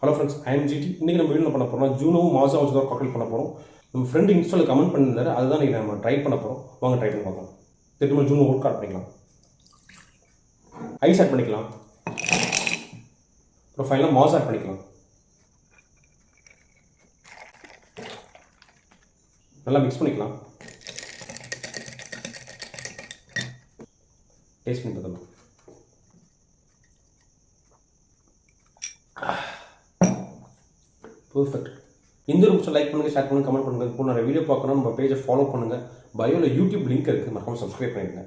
Hello friends, I am GD. இன்றைக்கி நம்ம video பண்ண போகிறோம் ஜூனோவும் மாதம் வச்சு தான் காக்கல் பண்ண போகிறோம். நம்ம ஃப்ரெண்டு இன்ஸ்டாவில் கமெண்ட் பண்ணியிருந்தாரு, அதுதான் இன்றைக்கி நம்ம ட்ரை பண்ண போகிறோம். வாங்க ட்ரை பண்ணி பார்க்கலாம். திரும்ப ஜூனோ ஒர்க் ஆட் பண்ணிக்கலாம், ஐஸ் ஆட் பண்ணிக்கலாம், அப்புறம் ஃபைனலாக மாஸ் ஆட் பண்ணிக்கலாம். நல்லா மிக்ஸ் பண்ணிக்கலாம். டேஸ்ட் பண்ணி பார்த்துக்கலாம். பர்ஃபெக்ட். இந்த ஒரு நிமிஷம் லைக் பண்ணுங்கள், ஷேர் பண்ணுங்கள், கமெண்ட் பண்ணுங்கள். இப்போ நிறைய வீடியோ பார்க்கணும், நம்ம பேஜை ஃபாலோ பண்ணுங்கள். பயோவில் யூடியூப் லிங்க் இருக்குது, மறக்காமல் சப்ஸ்கிரைப் பண்ணிடுங்க.